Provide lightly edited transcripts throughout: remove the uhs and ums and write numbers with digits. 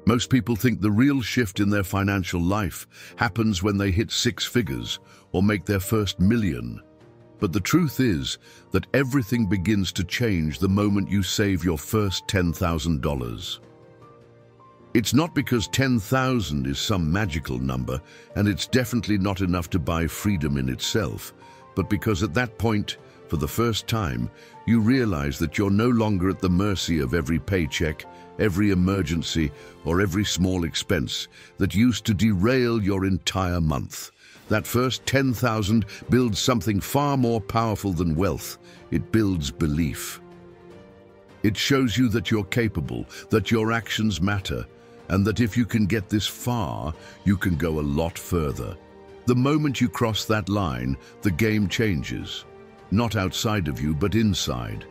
Most people think the real shift in their financial life happens when they hit six figures or make their first million. But the truth is that everything begins to change the moment you save your first $10,000. It's not because 10,000 is some magical number, and it's definitely not enough to buy freedom in itself, but because at that point, for the first time, you realize that you're no longer at the mercy of every paycheck, every emergency, or every small expense that used to derail your entire month. That first 10,000 builds something far more powerful than wealth. It builds belief. It shows you that you're capable, that your actions matter, and that if you can get this far, you can go a lot further. The moment you cross that line, the game changes. Not outside of you, but inside.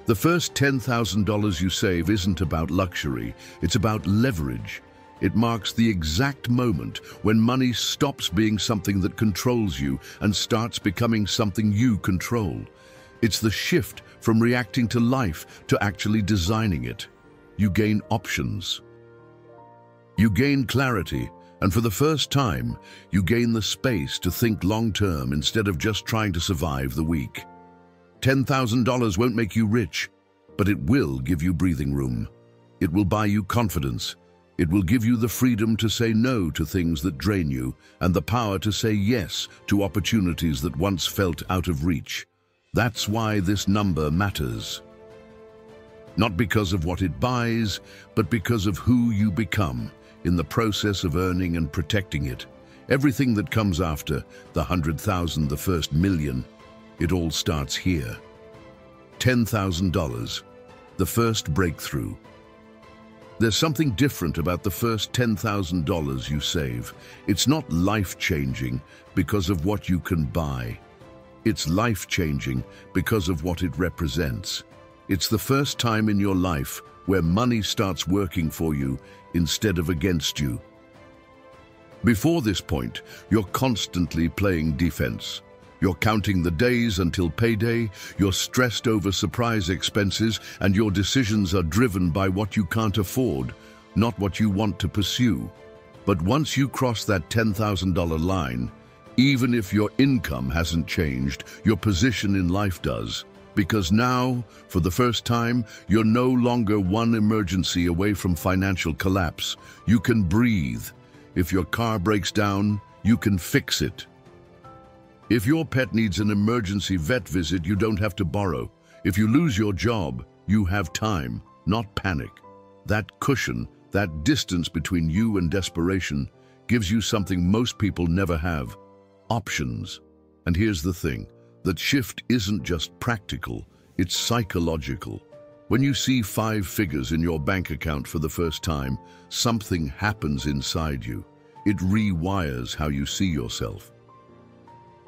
The first $10,000 you save isn't about luxury, it's about leverage. It marks the exact moment when money stops being something that controls you and starts becoming something you control. It's the shift from reacting to life to actually designing it. You gain options. You gain clarity, and for the first time, you gain the space to think long-term instead of just trying to survive the week. $10,000 won't make you rich, but it will give you breathing room. It will buy you confidence. It will give you the freedom to say no to things that drain you and the power to say yes to opportunities that once felt out of reach. That's why this number matters. Not because of what it buys, but because of who you become in the process of earning and protecting it. Everything that comes after, the 100,000, the first million, it all starts here. $10,000, the first breakthrough. There's something different about the first $10,000 you save. It's not life-changing because of what you can buy. It's life-changing because of what it represents. It's the first time in your life where money starts working for you instead of against you. Before this point, you're constantly playing defense. You're counting the days until payday, you're stressed over surprise expenses, and your decisions are driven by what you can't afford, not what you want to pursue. But once you cross that $10,000 line, even if your income hasn't changed, your position in life does. Because now, for the first time, you're no longer one emergency away from financial collapse. You can breathe. If your car breaks down, you can fix it. If your pet needs an emergency vet visit, you don't have to borrow. If you lose your job, you have time, not panic. That cushion, that distance between you and desperation, gives you something most people never have: options. And here's the thing, that shift isn't just practical, it's psychological. When you see 5 figures in your bank account for the first time, something happens inside you. It rewires how you see yourself.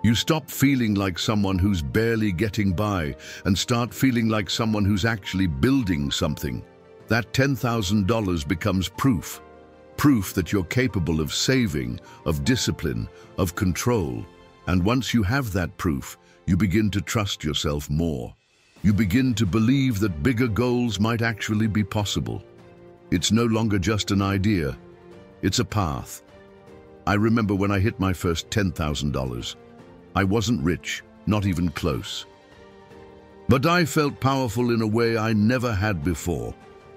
You stop feeling like someone who's barely getting by and start feeling like someone who's actually building something. That $10,000 becomes proof. Proof that you're capable of saving, of discipline, of control. And once you have that proof, you begin to trust yourself more. You begin to believe that bigger goals might actually be possible. It's no longer just an idea. It's a path. I remember when I hit my first $10,000. I wasn't rich, not even close. But I felt powerful in a way I never had before.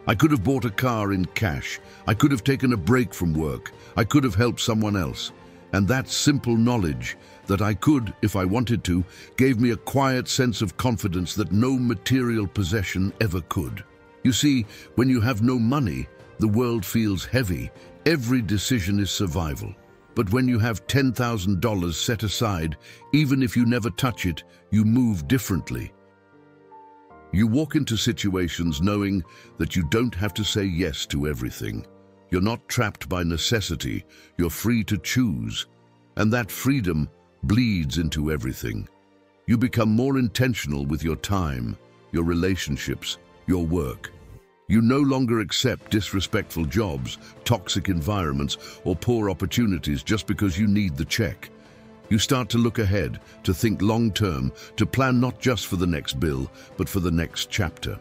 I could have bought a car in cash. I could have taken a break from work. I could have helped someone else. And that simple knowledge that I could, if I wanted to, gave me a quiet sense of confidence that no material possession ever could. You see, when you have no money, the world feels heavy. Every decision is survival. But when you have $10,000 set aside, even if you never touch it, you move differently. You walk into situations knowing that you don't have to say yes to everything. You're not trapped by necessity, you're free to choose. And that freedom bleeds into everything. You become more intentional with your time, your relationships, your work. You no longer accept disrespectful jobs, toxic environments, or poor opportunities just because you need the check. You start to look ahead, to think long-term, to plan not just for the next bill, but for the next chapter.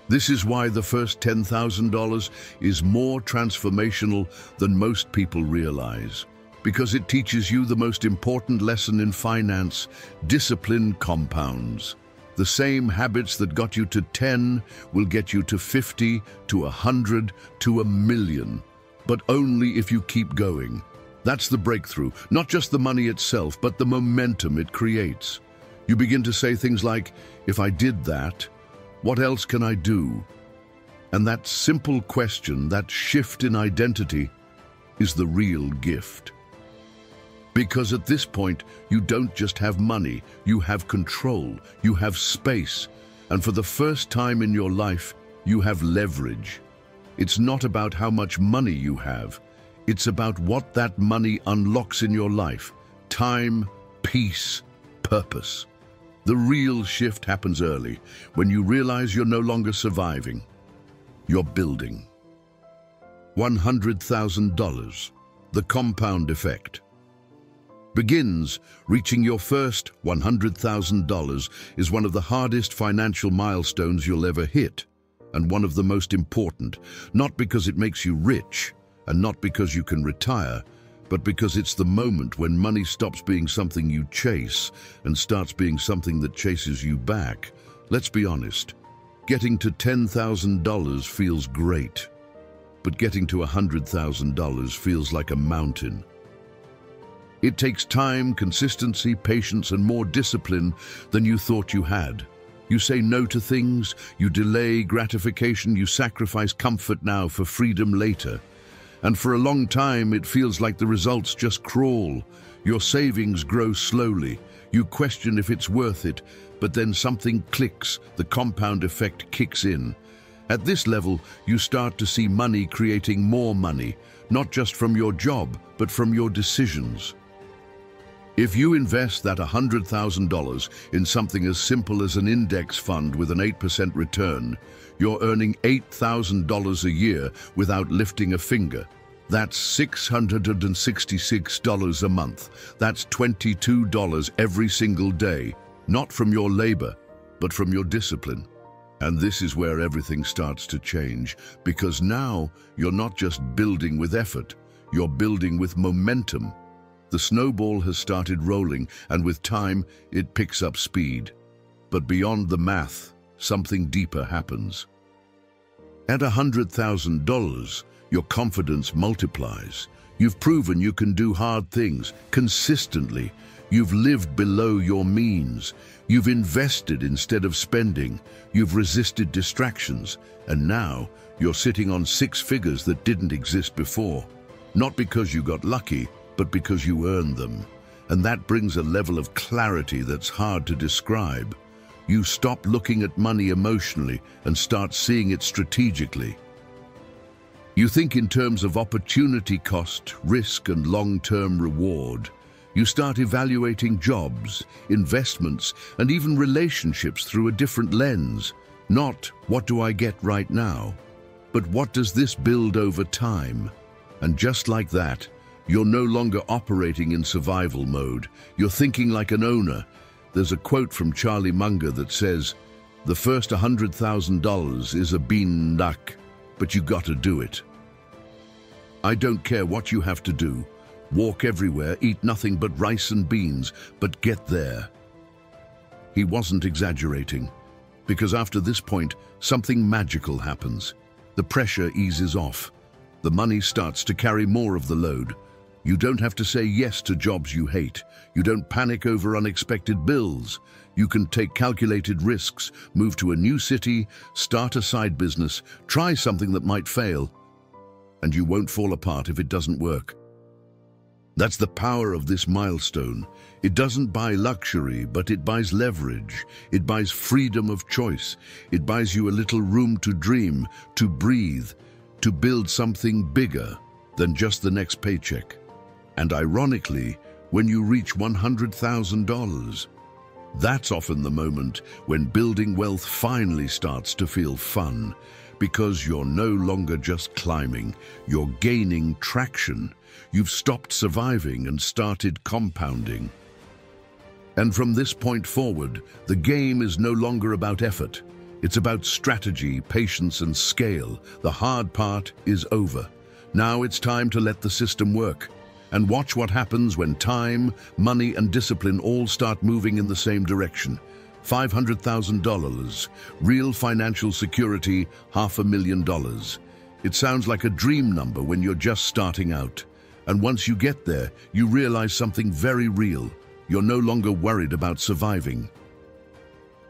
This is why the first $10,000 is more transformational than most people realize, because it teaches you the most important lesson in finance: discipline compounds. The same habits that got you to 10 will get you to 50, to 100, to 1,000,000, but only if you keep going. That's the breakthrough, not just the money itself, but the momentum it creates. You begin to say things like, if I did that, what else can I do? And that simple question, that shift in identity, is the real gift. Because at this point, you don't just have money, you have control, you have space, and for the first time in your life, you have leverage. It's not about how much money you have, it's about what that money unlocks in your life: time, peace, purpose. The real shift happens early, when you realize you're no longer surviving, you're building. $100,000, the compound effect. Begins. Reaching your first $100,000 is one of the hardest financial milestones you'll ever hit, and one of the most important, not because it makes you rich, and not because you can retire, but because it's the moment when money stops being something you chase and starts being something that chases you back. Let's be honest, getting to $10,000 feels great, but getting to $100,000 feels like a mountain. It takes time, consistency, patience, and more discipline than you thought you had. You say no to things, you delay gratification, you sacrifice comfort now for freedom later. And for a long time, it feels like the results just crawl. Your savings grow slowly. You question if it's worth it, but then something clicks, the compound effect kicks in. At this level, you start to see money creating more money, not just from your job, but from your decisions. If you invest that $100,000 in something as simple as an index fund with an 8% return, you're earning $8,000 a year without lifting a finger. That's $666 a month. That's $22 every single day, not from your labor, but from your discipline. And this is where everything starts to change, because now you're not just building with effort, you're building with momentum. The snowball has started rolling, and with time, it picks up speed. But beyond the math, something deeper happens. At $100,000, your confidence multiplies. You've proven you can do hard things consistently. You've lived below your means. You've invested instead of spending. You've resisted distractions. And now you're sitting on 6 figures that didn't exist before. Not because you got lucky, but because you earned them. And that brings a level of clarity that's hard to describe. You stop looking at money emotionally and start seeing it strategically. You think in terms of opportunity cost, risk, and long-term reward. You start evaluating jobs, investments, and even relationships through a different lens. Not, what do I get right now? But what does this build over time? And just like that, you're no longer operating in survival mode. You're thinking like an owner. There's a quote from Charlie Munger that says, "The first $100,000 is a bean duck, but you gotta do it." I don't care what you have to do. Walk everywhere, eat nothing but rice and beans, but get there. He wasn't exaggerating, because after this point, something magical happens. The pressure eases off. The money starts to carry more of the load. You don't have to say yes to jobs you hate. You don't panic over unexpected bills. You can take calculated risks, move to a new city, start a side business, try something that might fail, and you won't fall apart if it doesn't work. That's the power of this milestone. It doesn't buy luxury, but it buys leverage. It buys freedom of choice. It buys you a little room to dream, to breathe, to build something bigger than just the next paycheck. And ironically, when you reach $100,000, that's often the moment when building wealth finally starts to feel fun, because you're no longer just climbing, you're gaining traction. You've stopped surviving and started compounding. And from this point forward, the game is no longer about effort. It's about strategy, patience, and scale. The hard part is over. Now it's time to let the system work. And watch what happens when time, money, and discipline all start moving in the same direction. $500,000. Real financial security, $500,000. It sounds like a dream number when you're just starting out. And once you get there, you realize something very real. You're no longer worried about surviving.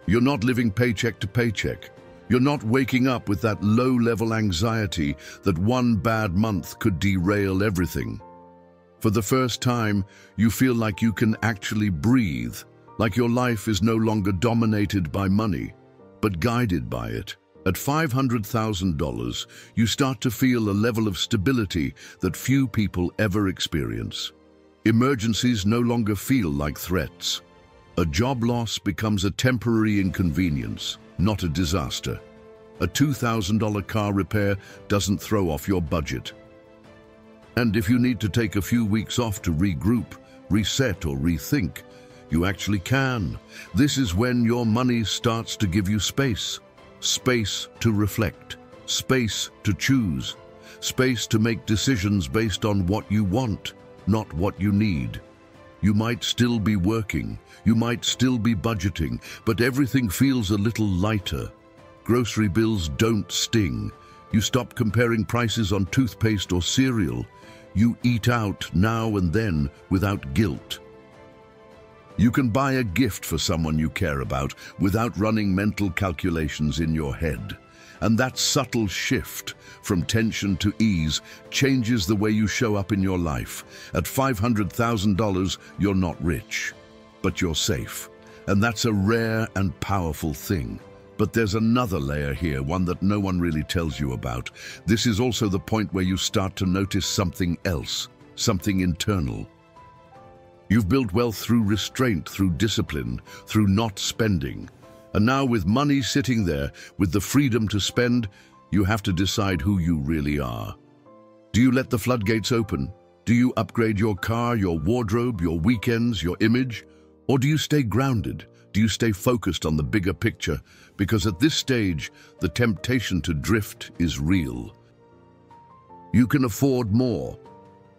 You're not living paycheck to paycheck. You're not waking up with that low-level anxiety that one bad month could derail everything. For the first time, you feel like you can actually breathe, like your life is no longer dominated by money, but guided by it. At $500,000, you start to feel a level of stability that few people ever experience. Emergencies no longer feel like threats. A job loss becomes a temporary inconvenience, not a disaster. A $2,000 car repair doesn't throw off your budget. And if you need to take a few weeks off to regroup, reset, or rethink, you actually can. This is when your money starts to give you space. Space to reflect, space to choose, space to make decisions based on what you want, not what you need. You might still be working, you might still be budgeting, but everything feels a little lighter. Grocery bills don't sting. You stop comparing prices on toothpaste or cereal. You eat out now and then without guilt. You can buy a gift for someone you care about without running mental calculations in your head. And that subtle shift from tension to ease changes the way you show up in your life. At $500,000, you're not rich, but you're safe. And that's a rare and powerful thing. But there's another layer here, one that no one really tells you about. This is also the point where you start to notice something else, something internal. You've built wealth through restraint, through discipline, through not spending. And now with money sitting there, with the freedom to spend, you have to decide who you really are. Do you let the floodgates open? Do you upgrade your car, your wardrobe, your weekends, your image? Or do you stay grounded? Do you stay focused on the bigger picture? Because at this stage, the temptation to drift is real. You can afford more,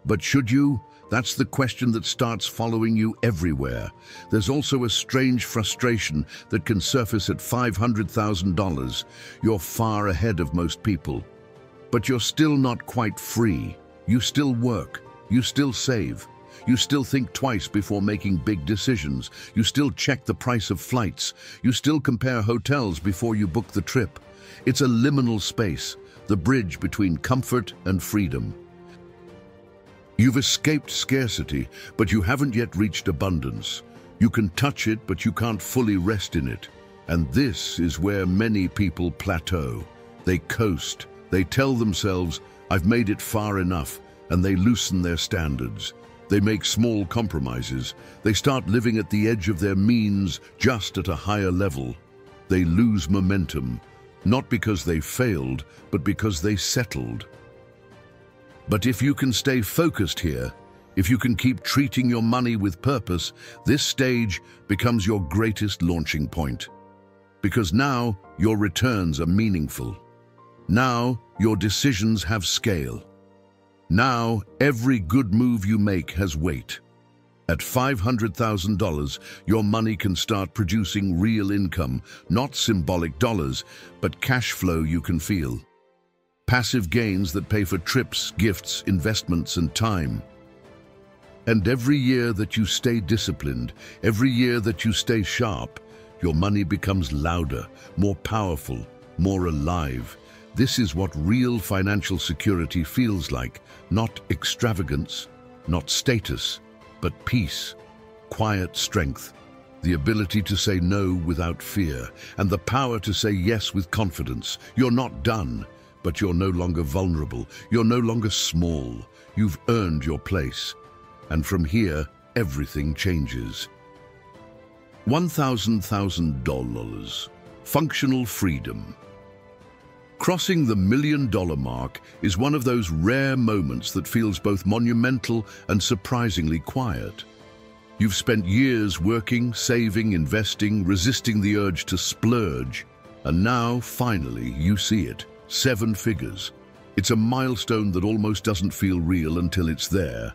but should you? That's the question that starts following you everywhere. There's also a strange frustration that can surface at $500,000. You're far ahead of most people. But you're still not quite free. You still work. You still save. You still think twice before making big decisions. You still check the price of flights. You still compare hotels before you book the trip. It's a liminal space, the bridge between comfort and freedom. You've escaped scarcity, but you haven't yet reached abundance. You can touch it, but you can't fully rest in it. And this is where many people plateau. They coast. They tell themselves, I've made it far enough, and they loosen their standards. They make small compromises. They start living at the edge of their means, just at a higher level. They lose momentum, not because they failed, but because they settled. But if you can stay focused here, if you can keep treating your money with purpose, this stage becomes your greatest launching point. Because now your returns are meaningful. Now your decisions have scale. Now every good move you make has weight. At $500,000, your money can start producing real income, not symbolic dollars, but cash flow you can feel. Passive gains that pay for trips, gifts, investments, and time. And every year that you stay disciplined, every year that you stay sharp, your money becomes louder, more powerful, more alive. This is what real financial security feels like. Not extravagance, not status, but peace, quiet strength, the ability to say no without fear, and the power to say yes with confidence. You're not done. But you're no longer vulnerable. You're no longer small. You've earned your place. And from here, everything changes. $1,000. Functional freedom. Crossing the $1 million mark is one of those rare moments that feels both monumental and surprisingly quiet. You've spent years working, saving, investing, resisting the urge to splurge. And now, finally, you see it. 7 figures. It's a milestone that almost doesn't feel real until it's there.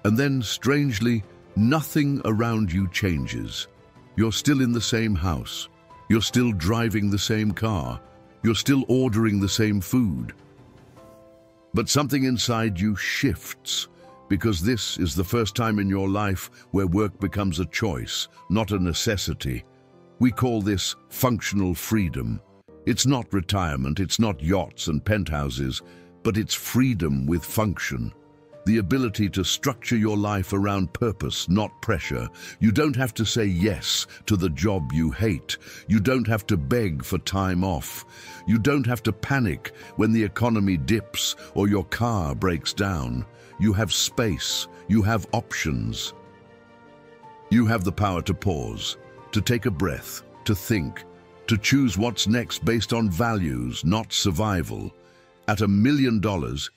And then, strangely, nothing around you changes. You're still in the same house. You're still driving the same car. You're still ordering the same food. But something inside you shifts, because this is the first time in your life where work becomes a choice, not a necessity. We call this functional freedom. It's not retirement, it's not yachts and penthouses, but it's freedom with function. The ability to structure your life around purpose, not pressure. You don't have to say yes to the job you hate. You don't have to beg for time off. You don't have to panic when the economy dips or your car breaks down. You have space. You have options. You have the power to pause, to take a breath, to think, to choose what's next based on values, not survival. At $1 million,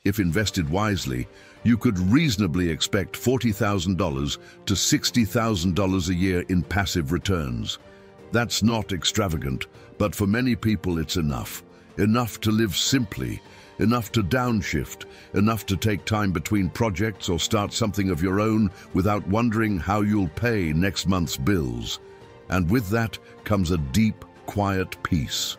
if invested wisely, you could reasonably expect $40,000 to $60,000 a year in passive returns. That's not extravagant, but for many people it's enough. Enough to live simply, enough to downshift, enough to take time between projects or start something of your own without wondering how you'll pay next month's bills. And with that comes a deep, quiet peace.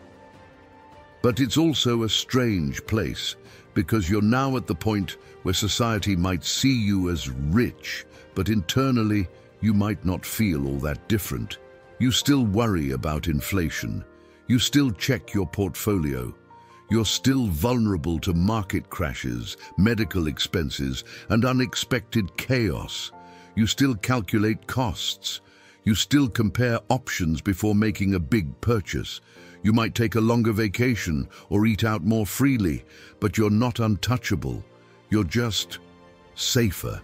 But it's also a strange place, because you're now at the point where society might see you as rich, but internally you might not feel all that different. You still worry about inflation. You still check your portfolio. You're still vulnerable to market crashes, medical expenses, and unexpected chaos. You still calculate costs. You still compare options before making a big purchase. You might take a longer vacation or eat out more freely, but you're not untouchable. You're just safer.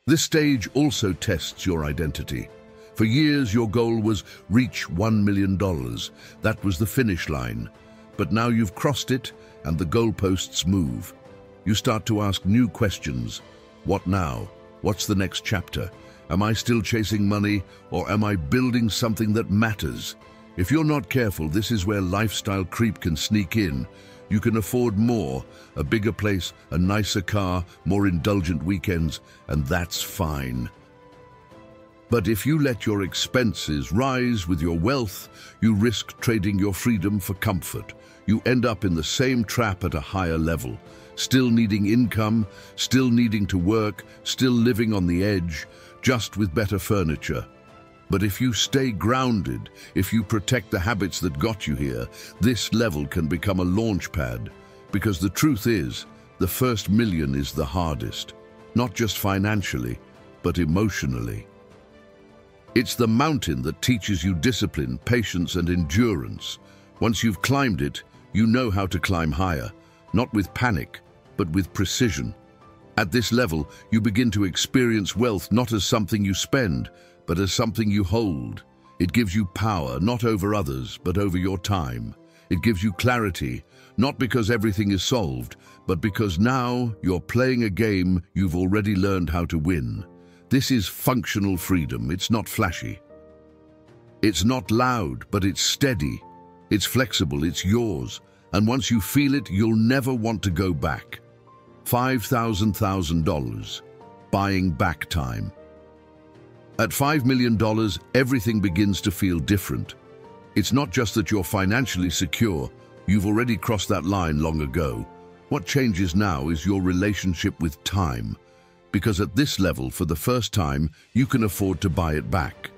This stage also tests your identity. For years, your goal was reach $1 million. That was the finish line. But now you've crossed it and the goalposts move. You start to ask new questions. What now? What's the next chapter? Am I still chasing money, or am I building something that matters? If you're not careful, this is where lifestyle creep can sneak in. You can afford more, a bigger place, a nicer car, more indulgent weekends, and that's fine. But if you let your expenses rise with your wealth, you risk trading your freedom for comfort. You end up in the same trap at a higher level, still needing income, still needing to work, still living on the edge, just with better furniture. But if you stay grounded, if you protect the habits that got you here, this level can become a launch pad. Because the truth is, the first million is the hardest. Not just financially, but emotionally. It's the mountain that teaches you discipline, patience, and endurance. Once you've climbed it, you know how to climb higher, not with panic, but with precision. At this level, you begin to experience wealth not as something you spend, but as something you hold. It gives you power, not over others, but over your time. It gives you clarity, not because everything is solved, but because now you're playing a game you've already learned how to win. This is functional freedom. It's not flashy. It's not loud, but it's steady. It's flexible, it's yours. And once you feel it, you'll never want to go back. $5,000, buying back time. At $5 million, everything begins to feel different. It's not just that you're financially secure. You've already crossed that line long ago. What changes now is your relationship with time. Because at this level, for the first time, you can afford to buy it back.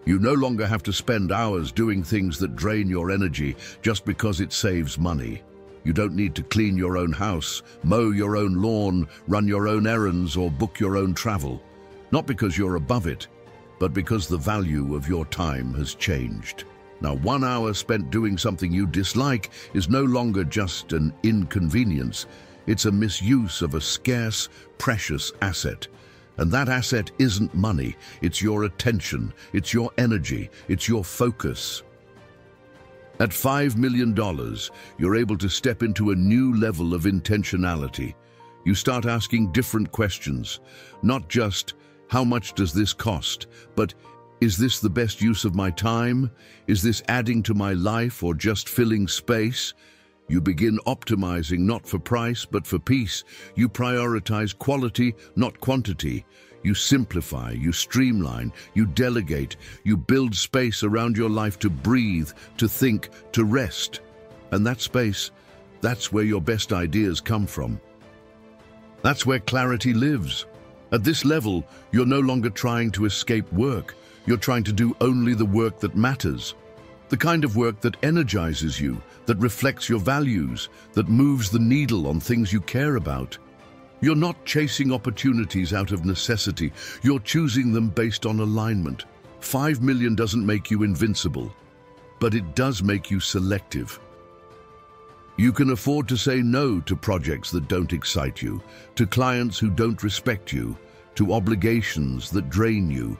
You no longer have to spend hours doing things that drain your energy just because it saves money. You don't need to clean your own house, mow your own lawn, run your own errands, or book your own travel. Not because you're above it, but because the value of your time has changed. Now, 1 hour spent doing something you dislike is no longer just an inconvenience. It's a misuse of a scarce, precious asset. And that asset isn't money. It's your attention, it's your energy, it's your focus. At $5 million, you're able to step into a new level of intentionality. You start asking different questions, not just, how much does this cost? But Is this the best use of my time? Is this adding to my life or just filling space? You begin optimizing not for price, but for peace. You prioritize quality, not quantity. You simplify, you streamline, you delegate, you build space around your life to breathe, to think, to rest. And that space, that's where your best ideas come from. That's where clarity lives. At this level, you're no longer trying to escape work. You're trying to do only the work that matters. The kind of work that energizes you, that reflects your values, that moves the needle on things you care about. You're not chasing opportunities out of necessity. You're choosing them based on alignment. 5 million doesn't make you invincible, but it does make you selective. You can afford to say no to projects that don't excite you, to clients who don't respect you, to obligations that drain you.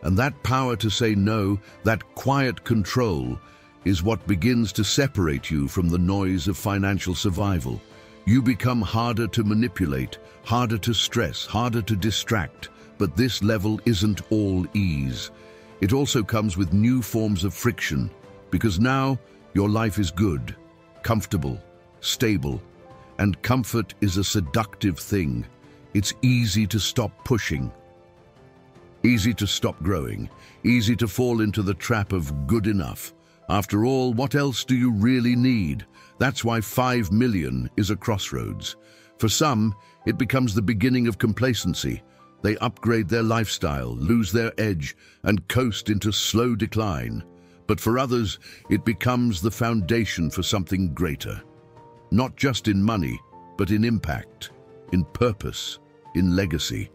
And that power to say no, that quiet control, is what begins to separate you from the noise of financial survival. You become harder to manipulate, harder to stress, harder to distract. But this level isn't all ease. It also comes with new forms of friction, because now your life is good, comfortable, stable, and comfort is a seductive thing. It's easy to stop pushing. Easy to stop growing, easy to fall into the trap of good enough. After all, what else do you really need? That's why 5 million is a crossroads. For some, it becomes the beginning of complacency. They upgrade their lifestyle, lose their edge, and coast into slow decline. But for others, it becomes the foundation for something greater. Not just in money, but in impact, in purpose, in legacy.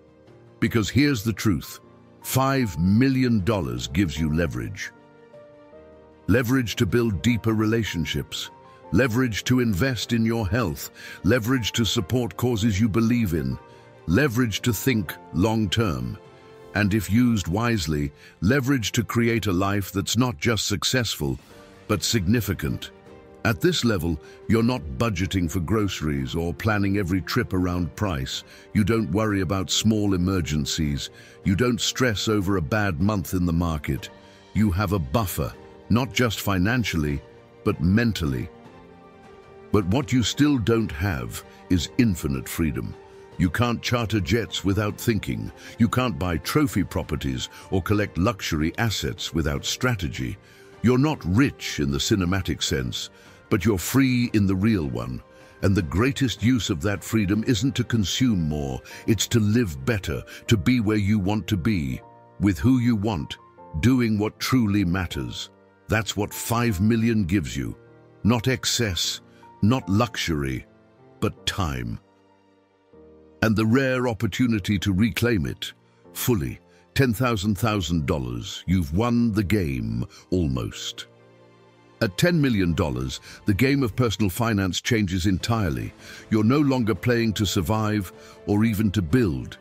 Because here's the truth. $5 million gives you leverage. Leverage to build deeper relationships. Leverage to invest in your health. Leverage to support causes you believe in. Leverage to think long-term. And if used wisely, leverage to create a life that's not just successful, but significant. At this level, you're not budgeting for groceries or planning every trip around price. You don't worry about small emergencies. You don't stress over a bad month in the market. You have a buffer, not just financially, but mentally. But what you still don't have is infinite freedom. You can't charter jets without thinking. You can't buy trophy properties or collect luxury assets without strategy. You're not rich in the cinematic sense, but you're free in the real one. And the greatest use of that freedom isn't to consume more, it's to live better, to be where you want to be, with who you want, doing what truly matters. That's what 5 million gives you. Not excess, not luxury, but time. And the rare opportunity to reclaim it, fully, $10,000. You've won the game, almost. At $10 million, the game of personal finance changes entirely. You're no longer playing to survive or even to build.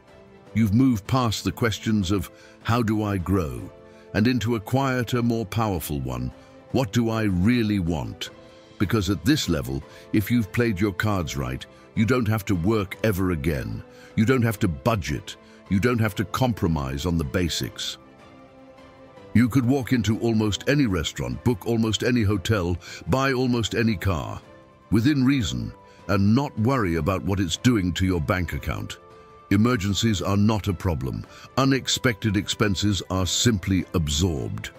You've moved past the questions of, how do I grow? And into a quieter, more powerful one, what do I really want? Because at this level, if you've played your cards right, you don't have to work ever again. You don't have to budget. You don't have to compromise on the basics. You could walk into almost any restaurant, book almost any hotel, buy almost any car, within reason, and not worry about what it's doing to your bank account. Emergencies are not a problem. Unexpected expenses are simply absorbed.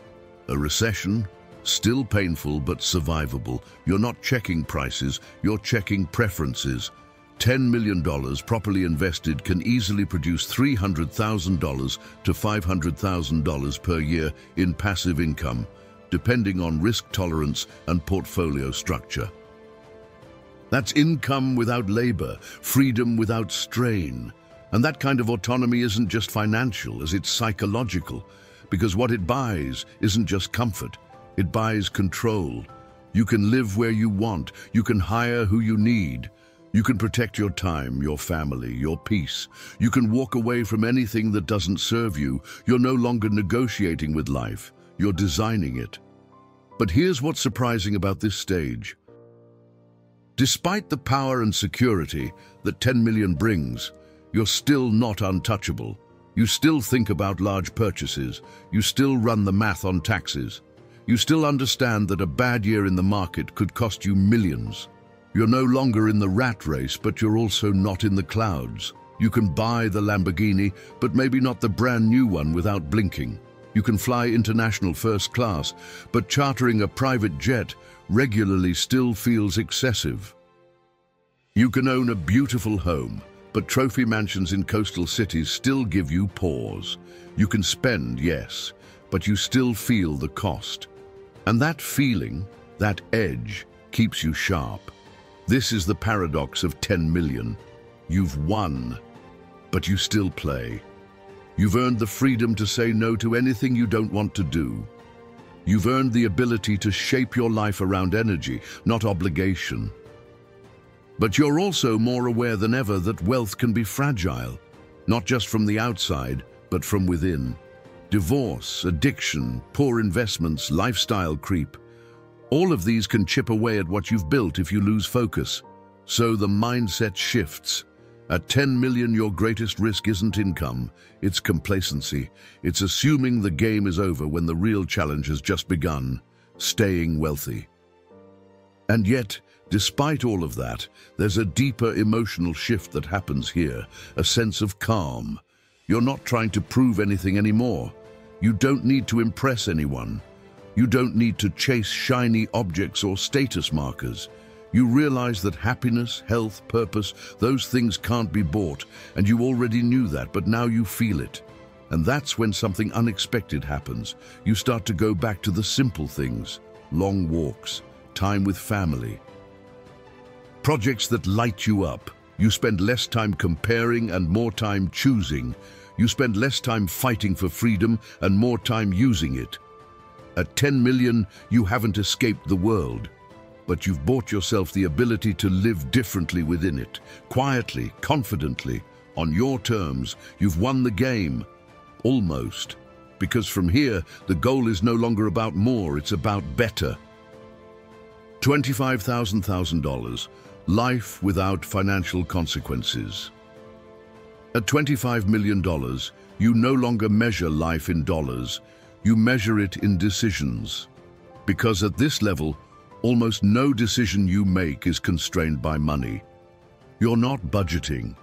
A recession? Still painful but survivable. You're not checking prices, you're checking preferences. $10 million properly invested can easily produce $300,000 to $500,000 per year in passive income, depending on risk tolerance and portfolio structure. That's income without labor, freedom without strain. And that kind of autonomy isn't just financial, as it's psychological, because what it buys isn't just comfort, it buys control. You can live where you want, you can hire who you need. You can protect your time, your family, your peace. You can walk away from anything that doesn't serve you. You're no longer negotiating with life. You're designing it. But here's what's surprising about this stage. Despite the power and security that 10 million brings, you're still not untouchable. You still think about large purchases. You still run the math on taxes. You still understand that a bad year in the market could cost you millions. You're no longer in the rat race, but you're also not in the clouds. You can buy the Lamborghini, but maybe not the brand new one without blinking. You can fly international first class, but chartering a private jet regularly still feels excessive. You can own a beautiful home, but trophy mansions in coastal cities still give you pause. You can spend, yes, but you still feel the cost. And that feeling, that edge, keeps you sharp. This is the paradox of 10 million. You've won, but you still play. You've earned the freedom to say no to anything you don't want to do. You've earned the ability to shape your life around energy, not obligation. But you're also more aware than ever that wealth can be fragile, not just from the outside, but from within. Divorce, addiction, poor investments, lifestyle creep. All of these can chip away at what you've built if you lose focus. So the mindset shifts. At 10 million, your greatest risk isn't income, it's complacency. It's assuming the game is over when the real challenge has just begun, staying wealthy. And yet, despite all of that, there's a deeper emotional shift that happens here, a sense of calm. You're not trying to prove anything anymore. You don't need to impress anyone. You don't need to chase shiny objects or status markers. You realize that happiness, health, purpose, those things can't be bought, and you already knew that, but now you feel it. And that's when something unexpected happens. You start to go back to the simple things, long walks, time with family, projects that light you up. You spend less time comparing and more time choosing. You spend less time fighting for freedom and more time using it. At 10 million, you haven't escaped the world, but you've bought yourself the ability to live differently within it, quietly, confidently, on your terms. You've won the game, almost, because from here, the goal is no longer about more, it's about better. $25,000, life without financial consequences. At $25 million, you no longer measure life in dollars, you measure it in decisions. Because at this level, almost no decision you make is constrained by money. You're not budgeting.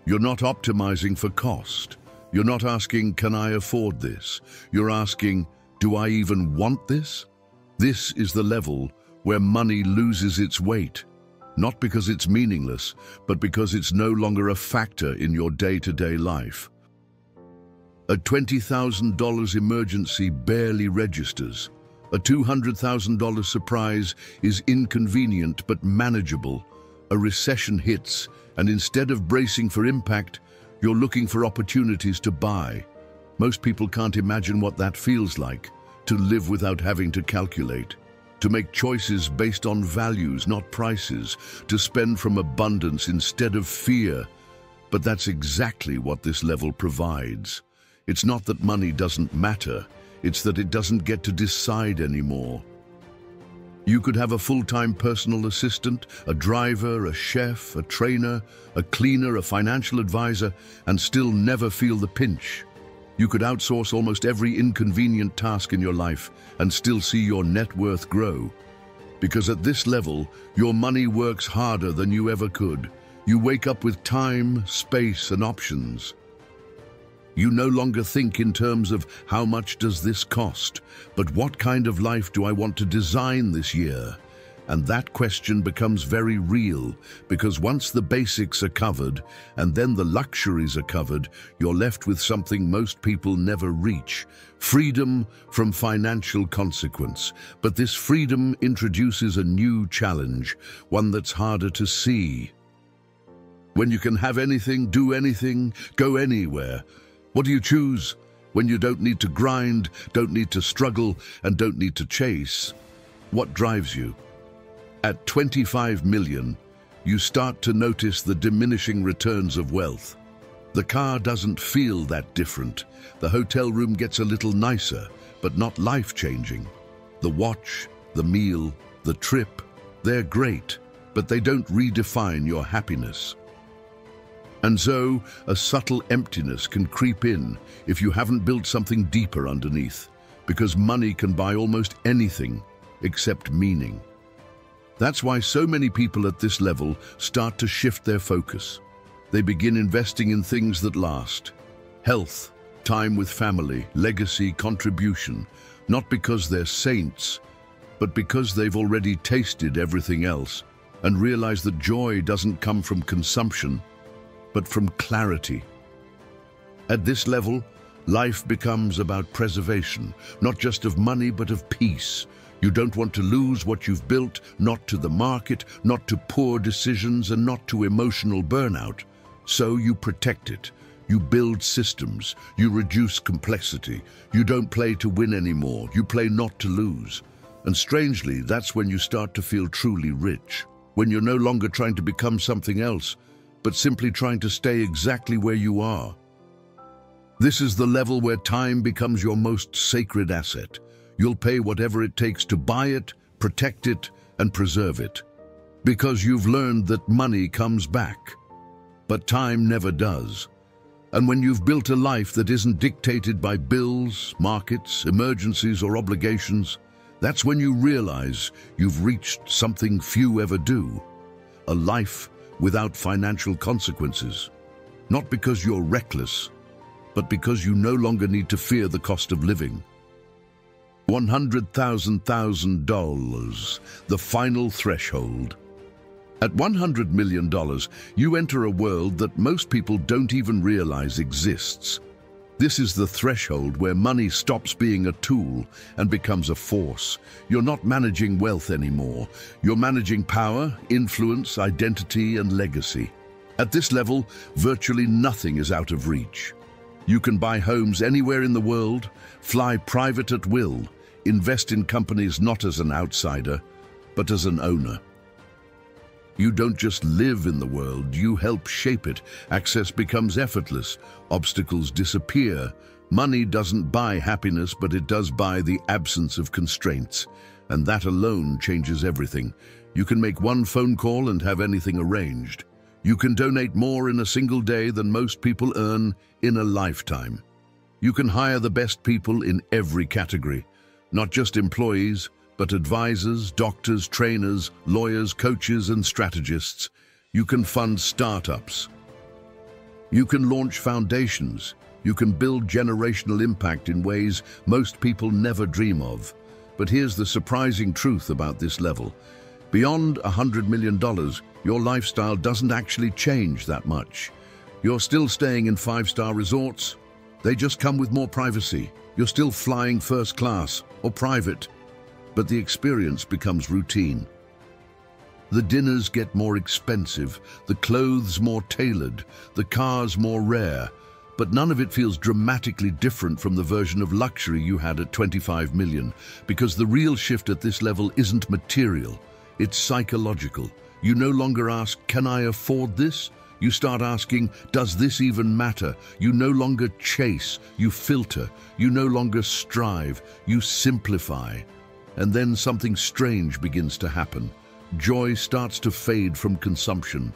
You're not optimizing for cost. You're not asking, can I afford this? You're asking, do I even want this? This is the level where money loses its weight, not because it's meaningless, but because it's no longer a factor in your day-to-day life. A $20,000 emergency barely registers. A $200,000 surprise is inconvenient but manageable. A recession hits, and instead of bracing for impact, you're looking for opportunities to buy. Most people can't imagine what that feels like, to live without having to calculate, to make choices based on values, not prices, to spend from abundance instead of fear. But that's exactly what this level provides. It's not that money doesn't matter, it's that it doesn't get to decide anymore. You could have a full-time personal assistant, a driver, a chef, a trainer, a cleaner, a financial advisor, and still never feel the pinch. You could outsource almost every inconvenient task in your life and still see your net worth grow. Because at this level, your money works harder than you ever could. You wake up with time, space, and options. You no longer think in terms of how much does this cost, but what kind of life do I want to design this year? And that question becomes very real, because once the basics are covered and then the luxuries are covered, you're left with something most people never reach: freedom from financial consequence. But this freedom introduces a new challenge, one that's harder to see. When you can have anything, do anything, go anywhere, what do you choose? When you don't need to grind, don't need to struggle, and don't need to chase, what drives you? At 25 million, you start to notice the diminishing returns of wealth. The car doesn't feel that different. The hotel room gets a little nicer, but not life-changing. The watch, the meal, the trip, they're great, but they don't redefine your happiness. And so, a subtle emptiness can creep in if you haven't built something deeper underneath, because money can buy almost anything except meaning. That's why so many people at this level start to shift their focus. They begin investing in things that last. Health, time with family, legacy, contribution, not because they're saints, but because they've already tasted everything else and realize that joy doesn't come from consumption, but from clarity. At this level, life becomes about preservation, not just of money, but of peace. You don't want to lose what you've built, not to the market, not to poor decisions, and not to emotional burnout. So you protect it. You build systems. You reduce complexity. You don't play to win anymore. You play not to lose. And strangely, that's when you start to feel truly rich. When you're no longer trying to become something else, but simply trying to stay exactly where you are. This is the level where time becomes your most sacred asset. You'll pay whatever it takes to buy it, protect it, and preserve it. Because you've learned that money comes back, but time never does. And when you've built a life that isn't dictated by bills, markets, emergencies, or obligations, that's when you realize you've reached something few ever do. A life without financial consequences. Not because you're reckless, but because you no longer need to fear the cost of living. $100,000, the final threshold. At $100 million, you enter a world that most people don't even realize exists. This is the threshold where money stops being a tool and becomes a force. You're not managing wealth anymore. You're managing power, influence, identity, and legacy. At this level, virtually nothing is out of reach. You can buy homes anywhere in the world, fly private at will, invest in companies not as an outsider, but as an owner. You don't just live in the world, you help shape it. Access becomes effortless. Obstacles disappear. Money doesn't buy happiness, but it does buy the absence of constraints. And that alone changes everything. You can make one phone call and have anything arranged. You can donate more in a single day than most people earn in a lifetime. You can hire the best people in every category, not just employees, but advisors, doctors, trainers, lawyers, coaches, and strategists. You can fund startups. You can launch foundations. You can build generational impact in ways most people never dream of. But here's the surprising truth about this level. Beyond $100 million, your lifestyle doesn't actually change that much. You're still staying in five-star resorts. They just come with more privacy. You're still flying first class or private. But the experience becomes routine. The dinners get more expensive, the clothes more tailored, the cars more rare, but none of it feels dramatically different from the version of luxury you had at 25 million, because the real shift at this level isn't material, it's psychological. You no longer ask, can I afford this? You start asking, does this even matter? You no longer chase, you filter. You no longer strive, you simplify. And then something strange begins to happen. Joy starts to fade from consumption.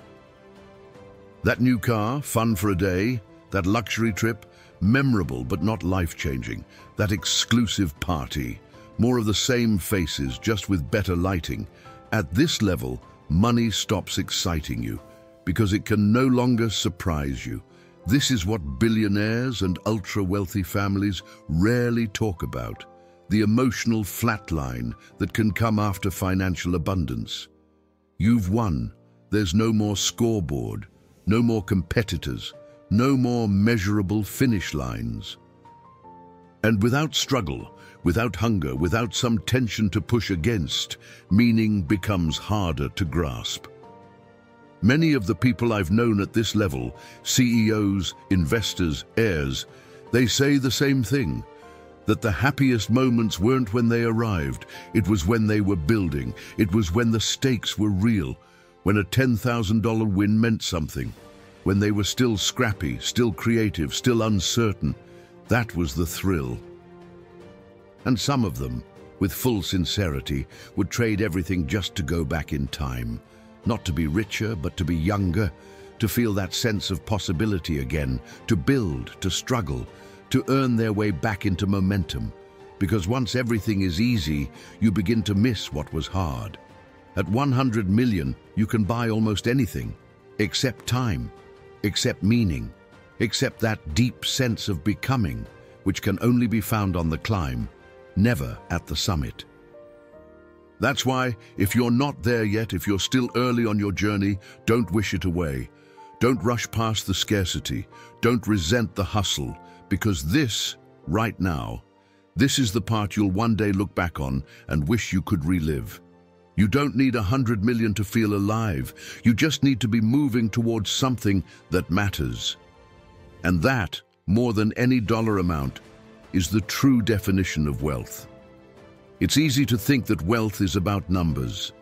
That new car, fun for a day, that luxury trip, memorable but not life-changing, that exclusive party, more of the same faces, just with better lighting. At this level, money stops exciting you, because it can no longer surprise you. This is what billionaires and ultra-wealthy families rarely talk about. The emotional flatline that can come after financial abundance. You've won. There's no more scoreboard, no more competitors, no more measurable finish lines. And without struggle, without hunger, without some tension to push against, meaning becomes harder to grasp. Many of the people I've known at this level, CEOs, investors, heirs, they say the same thing. That the happiest moments weren't when they arrived, it was when they were building, it was when the stakes were real, when a $10,000 win meant something, when they were still scrappy, still creative, still uncertain. That was the thrill. And some of them, with full sincerity, would trade everything just to go back in time, not to be richer, but to be younger, to feel that sense of possibility again, to build, to struggle, to earn their way back into momentum. Because once everything is easy, you begin to miss what was hard. At 100 million, you can buy almost anything, except time, except meaning, except that deep sense of becoming, which can only be found on the climb, never at the summit. That's why, if you're not there yet, if you're still early on your journey, don't wish it away. Don't rush past the scarcity. Don't resent the hustle, because this, right now, this is the part you'll one day look back on and wish you could relive. You don't need 100 million to feel alive. You just need to be moving towards something that matters. And that, more than any dollar amount, is the true definition of wealth. It's easy to think that wealth is about numbers,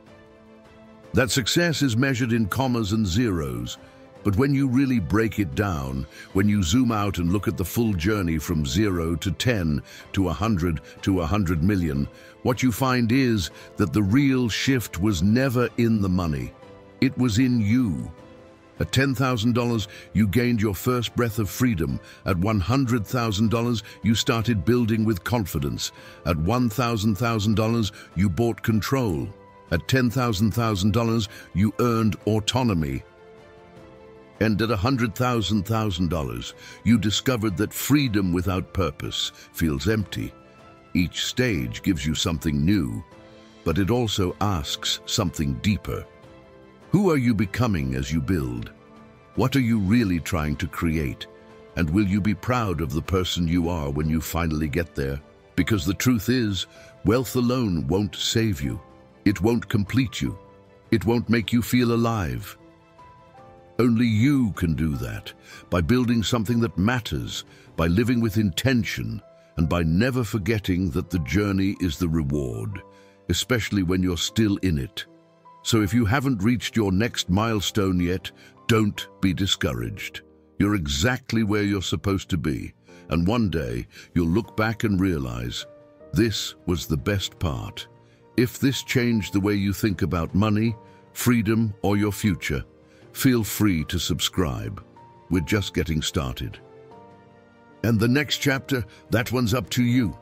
that success is measured in commas and zeros. But when you really break it down, when you zoom out and look at the full journey from 0 to 10 to 100 to 100 million, what you find is that the real shift was never in the money. It was in you. At $10,000, you gained your first breath of freedom. At $100,000, you started building with confidence. At $1,000, you bought control. At $10,000, you earned autonomy. And at $100,000, you discovered that freedom without purpose feels empty. Each stage gives you something new, but it also asks something deeper. Who are you becoming as you build? What are you really trying to create? And will you be proud of the person you are when you finally get there? Because the truth is, wealth alone won't save you. It won't complete you. It won't make you feel alive. Only you can do that, by building something that matters, by living with intention, and by never forgetting that the journey is the reward, especially when you're still in it. So if you haven't reached your next milestone yet, don't be discouraged. You're exactly where you're supposed to be, and one day you'll look back and realize, this was the best part. If this changed the way you think about money, freedom, or your future, feel free to subscribe. We're just getting started. And the next chapter, that one's up to you.